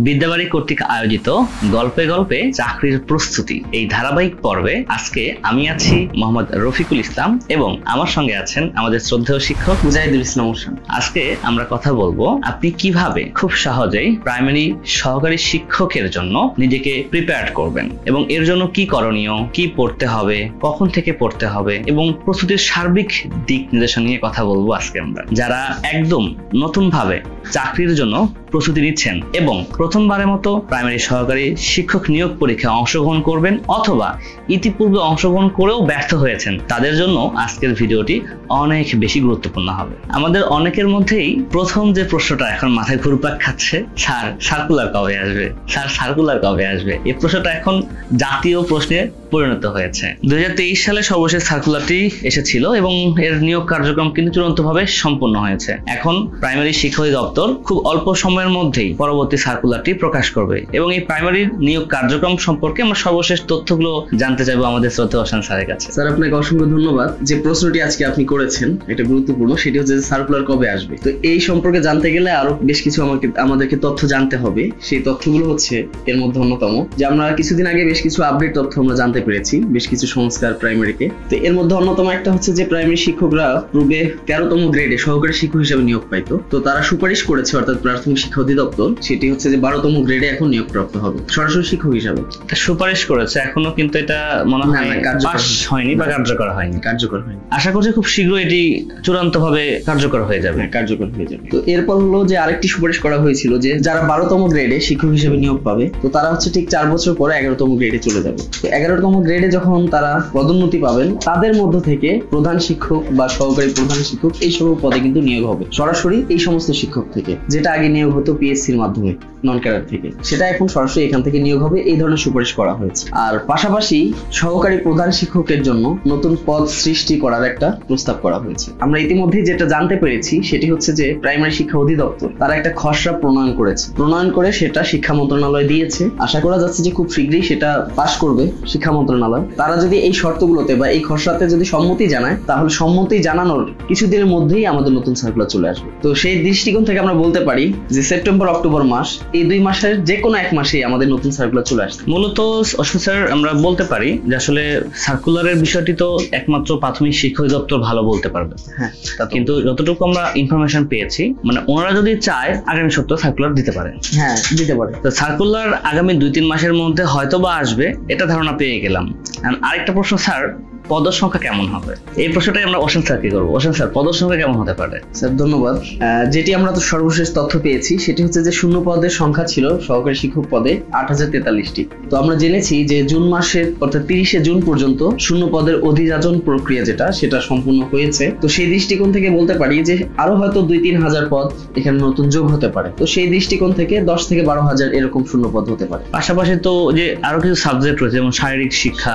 বিদ্যাবাড়ি কর্তৃক আয়োজিত গল্পে গল্পে চাকরির প্রস্তুতি এই ধারাবাহিক পর্বে আজকে আমি আছি মোহাম্মদ রফিকুল ইসলাম এবং আমার সঙ্গে আছেন আমাদের শ্রদ্ধেয় শিক্ষক মুজাহিদুল ইসলাম হোসেন। আজকে আমরা কথা বলবো আপনি কিভাবে খুব সহজেই প্রাইমারি সহকারী শিক্ষকের জন্য নিজেকে প্রিপেয়ার করবেন এবং এর জন্য কি করণীয়, কি পড়তে হবে, কখন থেকে পড়তে হবে এবং প্রস্তুতির সার্বিক দিক নির্দেশনা নিয়ে কথা বলবো আজকে আমরা। যারা একদম নতুন ভাবে চাকরির জন্য প্রস্তুতি নিচ্ছেন এবং প্রথমবারের মতো প্রাইমারি সহকারী শিক্ষক নিয়োগ পরীক্ষায় অংশগ্রহণ করবেন অথবা ইতিপূর্বে অংশগ্রহণ করেও ব্যর্থ হয়েছেন, তাদের জন্য আজকের ভিডিওটি অনেক বেশি গুরুত্বপূর্ণ হবে। আমাদের অনেকের মধ্যেই প্রথম যে প্রশ্নটা এখন মাথায় ঘুরপাক খাচ্ছে, স্যার সার্কুলার কবে আসবে, স্যার সার্কুলার কবে আসবে, এই প্রশ্নটা এখন জাতীয় প্রশ্নে পরিণত হয়েছে। 2023 সালে সর্বশেষ সার্কুলারটি এসেছিল এবং এর নিয়োগ কার্যক্রম কিন্তু চূড়ান্তভাবে সম্পন্ন হয়েছে। এখন প্রাইমারি শিক্ষা অধিদপ্তর খুব অল্প সময়ের মধ্যেই পরবর্তী সার্কুলারটি প্রকাশ করবে এবং এই প্রাইমারি নিয়োগ কার্যক্রম সম্পর্কে আমরা সর্বশেষ তথ্যগুলো জানতে চাইবো আমাদের শ্রদ্ধেয় হোসেন স্যারের কাছে। স্যার, আপনাকে অসংখ্য ধন্যবাদ। যে প্রশ্নটি আজকে আপনি করেছেন এটা গুরুত্বপূর্ণ, সেটি হচ্ছে যে সার্কুলার কবে আসবে। তো এই সম্পর্কে জানতে গেলে আরো বেশ কিছু আমাদেরকে তথ্য জানতে হবে। সেই তথ্যগুলো হচ্ছে এর মধ্যে অন্যতম যে আমরা কিছুদিন আগে বেশ কিছু আপডেট তথ্য আমরা জানতে পেরেছি বেশ কিছু সংস্কার প্রাইমারিতে। তো এর মধ্যে অন্যতম একটা হচ্ছে যে প্রাইমারি শিক্ষকরা পূর্বে 13তম গ্রেডে সহকারী শিক্ষক হিসেবে নিয়োগ পাইতো। তো তারা সুপারিশ করেছে, অর্থাৎ প্রাথমিক শিক্ষা অধিদপ্তর, সেটি হচ্ছে যে 12তম গ্রেডে এখন নিয়োগপ্রাপ্ত হবে সরাসরি শিক্ষক হিসাবে। সুপারিশ করেছে, এখনো কিন্তু এটা মনে হয় পাস হয়নি বা কার্যকর হয়নি। আশা করছি খুব শীঘ্রই এটি চূড়ান্তভাবে কার্যকর হয়ে যাবে। তো এরপর হলো যে আরেকটি সুপারিশ করা হয়েছিল যে যারা 12তম গ্রেডে শিক্ষক হিসেবে নিয়োগ পাবে, তো তারা হচ্ছে ঠিক 4 বছর পরে 11তম গ্রেডে চলে যাবে। তো 11তম গ্রেডে যখন তারা পদোন্নতি পাবেন, তাদের মধ্য থেকে প্রধান শিক্ষক বা সহকারী প্রধান শিক্ষক এই সব পদে কিন্তু নিয়োগ হবে সরাসরি এই সমস্ত শিক্ষক থেকে। যেটা আগে নিয়োগ হতো পিএসসির মাধ্যমে নন ক্যাডার থেকে, সেটা এখন সরাসরি এখান থেকে নিয়োগ হবে। এই ধরনের সুপারিশ করা হয়েছে। আর পাশাপাশি সহকারী প্রধান শিক্ষকের জন্য নতুন পদ সৃষ্টি করার একটা প্রস্তাব করা হয়েছে। আমরা ইতিমধ্যে যেটা জানতে পেরেছি সেটি হচ্ছে যে প্রাইমারি শিক্ষা অধিদপ্তর তারা একটা খসড়া প্রণয়ন করে সেটা শিক্ষা মন্ত্রণালয় দিয়েছে। আশা করা যাচ্ছে যে খুব শীঘ্রই সেটা পাশ করবে শিক্ষা মন্ত্রণালয়। তারা যদি এই শর্তগুলোতে বা এই খসড়াতে যদি সম্মতি জানায়, তাহলে সম্মতি জানানোর কিছুদিনের মধ্যেই আমাদের নতুন সার্কুলার চলে আসবে। তো সেই দৃষ্টিকোণ থেকে আমরা বলতে পারি যে সেপ্টেম্বর অক্টোবর মাস, এই 2 মাসের যে কোনো এক মাসেই আমাদের নতুন সার্কুলার চলে আসছে। মূলত অশোক স্যার, আমরা বলতে পারি যে আসলে সার্কুলারের বিষয়টি তো একমাত্র প্রাথমিক শিক্ষা অধিদপ্তর ভালো বলতে পারবে। হ্যাঁ, কিন্তু যতটুকু আমরা ইনফরমেশন পেয়েছি, মানে ওনারা যদি চায় আগামী সপ্তাহে সার্কুলার দিতে পারে। হ্যাঁ, দিতে পারে। তো সার্কুলার আগামী 2-3 মাসের মধ্যে হয়তো বা আসবে, এটা ধারণা পেয়ে গেলাম। আরেকটা প্রশ্ন স্যার, পদের সংখ্যা কেমন হবে? এই প্রশ্নটাই আমরা হোসেন স্যারকে করবো। হোসেন স্যার, পদের সংখ্যা কেমন হতে পারে? স্যার ধন্যবাদ। যেটি আমরা তো সর্বশেষ তথ্য পেয়েছি সেটি হচ্ছে যে শূন্য পদের সংখ্যা ছিল সহকারী শিক্ষক পদে 8043টি। তো আমরা জেনেছি যে জুন মাসের অর্থাৎ 30শে জুন পর্যন্ত শূন্য পদের অধিযাচন প্রক্রিয়া সেটা সম্পূর্ণ হয়েছে। তো সেই দৃষ্টিকোণ থেকে বলতে পারি যে আরো হয়তো 2-3 হাজার পদ এখানে নতুন যোগ হতে পারে। তো সেই দৃষ্টিকোণ থেকে 10 থেকে 12 হাজার এরকম শূন্য পদ হতে পারে। পাশাপাশি তো যে আরো কিছু সাবজেক্ট রয়েছে, যেমন শারীরিক শিক্ষা,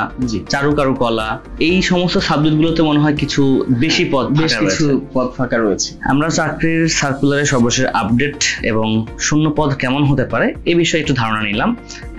চারুকলা, এই সমস্ত সাবজেক্ট গুলোতে মনে হয় কিছু বেশি পদ ফাঁকা রয়েছে। আমরা চাকরির সার্কুলারের সর্বশেষ আপডেট এবং শূন্য পদ কেমন হতে পারে এই বিষয়ে একটু ধারণা নিলাম।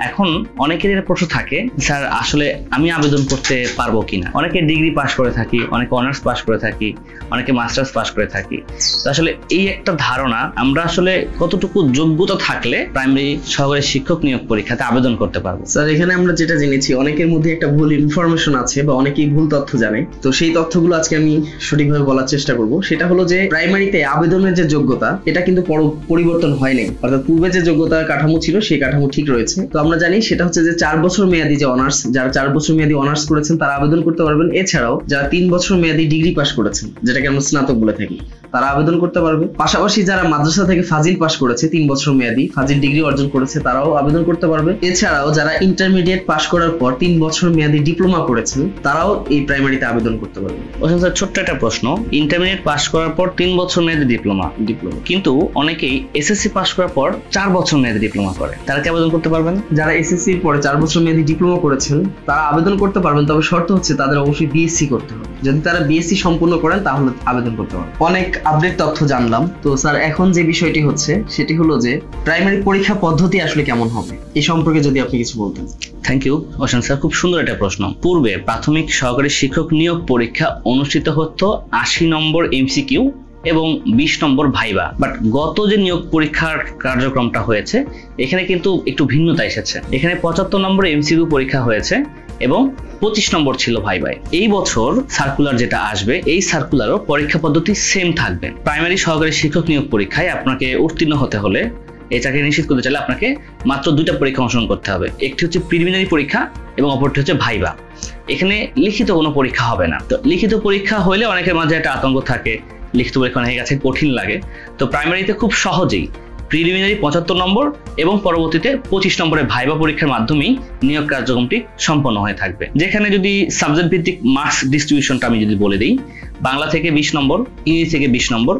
এখন অনেকের প্রশ্ন থাকে, স্যার আসলে আমি আবেদন করতে পারবো কিনা? অনেকে ডিগ্রি পাস করে থাকি, অনেকে অনার্স পাস করে থাকি, অনেকে মাস্টার্স পাস করে থাকি। তো আসলে এই একটা ধারণা, আমরা আসলে কতটুকু যোগ্যতা থাকলে প্রাইমারি সহকারী শিক্ষক নিয়োগ পরীক্ষাতে আবেদন করতে পারবো? স্যার, এখানে আমরা যেটা জেনেছি অনেকের মধ্যে একটা ভুল ইনফরমেশন আছে বা অনেকেই ভুল তথ্য জানে। তো সেই তথ্যগুলো আজকে আমি সঠিকভাবে বলার চেষ্টা করব। সেটা হলো যে প্রাইমারিতে আবেদনের যে যোগ্যতা, এটা কিন্তু পরিবর্তন হয়নি। অর্থাৎ পূর্বে যে যোগ্যতা কাঠামো ছিল সেই কাঠামো ঠিক রয়েছে। তো আমরা জানি সেটা হচ্ছে যে 4 বছর মেয়াদী যে অনার্স, যারা 4 বছর মেয়াদী অনার্স করেছেন তারা আবেদন করতে পারবেন। এছাড়াও যারা 3 বছর মেয়াদী ডিগ্রি পাস করেছেন, যেটাকে আমরা স্নাতক বলে থাকি, তারা আবেদন করতে পারবে। পাশাপাশি যারা মাদ্রাসা থেকে ফাজিল পাস করেছে, 3 বছর মেয়াদী ফাজিল ডিগ্রি অর্জন করেছে, তারাও আবেদন করতে পারবে। এছাড়াও যারা ইন্টারমিডিয়েট পাস করার পর 3 বছর মেয়াদী ডিপ্লোমা করেছেন, তারাও এই প্রাইমারিতে আবেদন করতে পারবে। ছোট্ট একটা প্রশ্ন, ইন্টারমিডিয়েট পাস করার পর 3 বছর মেয়াদী ডিপ্লোমা, কিন্তু অনেকেই এসএসসি পাস করার পর 4 বছর মেয়াদী ডিপ্লোমা করে, তারা কি আবেদন করতে পারবেন? যারা এসএসসি এর পরে 4 বছর মেয়াদী ডিপ্লোমা করেছেন তারা আবেদন করতে পারবেন, তবে শর্ত হচ্ছে তাদের অবশ্যই বিএসসি করতে হবে। যদি তারা বিএসসি সম্পূর্ণ করেন তাহলে আবেদন করতে পারবেন। অনেক আপডেট তথ্য জানলাম। তো স্যার, এখন যে বিষয়টি হচ্ছে সেটি হলো যে প্রাইমারি পরীক্ষা পদ্ধতি আসলে কেমন হবে, এই সম্পর্কে যদি আপনি কিছু বলতেন। থ্যাংক ইউ হোসেন স্যার, খুব সুন্দর একটা প্রশ্ন। পূর্বে প্রাথমিক সহকারী শিক্ষক নিয়োগ পরীক্ষা অনুষ্ঠিত হতো 80 নম্বর এমসিকিউ এবং 20 নম্বর ভাইবা। বাট গত যে নিয়োগ পরীক্ষার কার্যক্রমটা হয়েছে এখানে কিন্তু একটু ভিন্নতা এসেছে। এখানে 75 নম্বর এমসিকিউ পরীক্ষা হয়েছে এবং 25 নম্বর ছিল ভাইবায়। এই বছর সার্কুলার যেটা আসবে এই সার্কুলারও পরীক্ষা পদ্ধতি সেম থাকবে। প্রাইমারি সহকারী শিক্ষক নিয়োগ পরীক্ষায় আপনাকে উত্তীর্ণ হতে হলে, এই চাকরি নিশ্চিত করতে চাইলে আপনাকে মাত্র 2টা পরীক্ষা অংশগ্রহণ করতে হবে। একটি হচ্ছে প্রিলিমিনারি পরীক্ষা এবং অপরটি হচ্ছে ভাইবা। এখানে লিখিত কোনো পরীক্ষা হবে না। তো লিখিত পরীক্ষা হলে অনেকের মাঝে একটা আতঙ্ক থাকে, লিখিত পরীক্ষা অনেকের কাছে কঠিন লাগে। তো প্রাইমারিতে খুব সহজেই প্রিলিমিনারি 75 নম্বর এবং পরবর্তীতে 25 নম্বরের ভাইবা পরীক্ষার মাধ্যমেই নিয়োগ কার্যক্রমটি সম্পন্ন হয়ে থাকবে। যেখানে যদি সাবজেক্ট ভিত্তিক মার্কস ডিস্ট্রিবিউশনটা আমি যদি বলে দিই, বাংলা থেকে 20 নম্বর, ইংরেজি থেকে 20 নম্বর,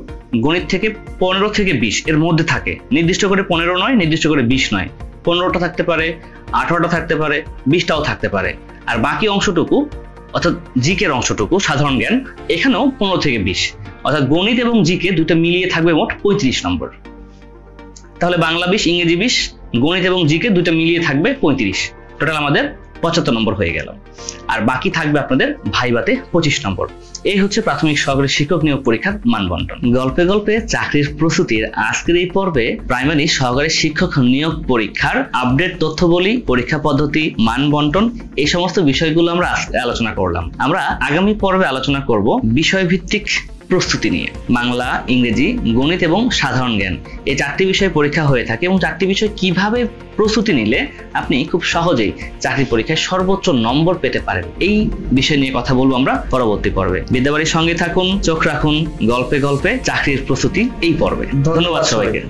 গণিত থেকে 15 থেকে 20 এর মধ্যে থাকে। নির্দিষ্ট করে 15 নয়, নির্দিষ্ট করে 20 নয়, 15টা থাকতে পারে, 18টা থাকতে পারে, 20টাও থাকতে পারে। আর বাকি অংশটুকু অর্থাৎ জিকের অংশটুকু সাধারণ জ্ঞান, এখানেও 15 থেকে 20, অর্থাৎ গণিত এবং জিকে দুটো মিলিয়ে থাকবে মোট 35 নম্বর। তাহলে বাংলা 20, ইংরেজি 20, গণিত এবং জিকে দুটো মিলিয়ে থাকবে 35, টোটাল আমাদের 75 নম্বর হয়ে গেল। আর বাকি থাকবে আপনাদের ভাইবাতে 25 নম্বর। এই হচ্ছে প্রাথমিক সহকারী শিক্ষক নিয়োগ পরীক্ষার মানবন্টন। গল্পে গল্পে চাকরির প্রস্তুতির আজকের এই পর্বে প্রাইমারি সহকারী শিক্ষক নিয়োগ পরীক্ষার আপডেট তথ্যবলী, পরীক্ষা পদ্ধতি, মানবন্টন, এই সমস্ত বিষয়গুলো আমরা আলোচনা করলাম। আমরা আগামী পর্বে আলোচনা করব বিষয়ভিত্তিক প্রস্তুতি নিয়ে। বাংলা, ইংরেজি, গণিত এবং সাধারণ জ্ঞান, এই 4টি বিষয়ে পরীক্ষা হয়ে থাকে এবং 4টি বিষয় কিভাবে প্রস্তুতি নিলে আপনি খুব সহজেই চাকরি পরীক্ষায় সর্বোচ্চ নম্বর পেতে পারেন, এই বিষয় নিয়ে কথা বলবো আমরা পরবর্তী পর্বে। বিদ্যাবাড়ির সঙ্গে থাকুন, চোখ রাখুন গল্পে গল্পে চাকরির প্রস্তুতি এই পর্বে। ধন্যবাদ সবাইকে।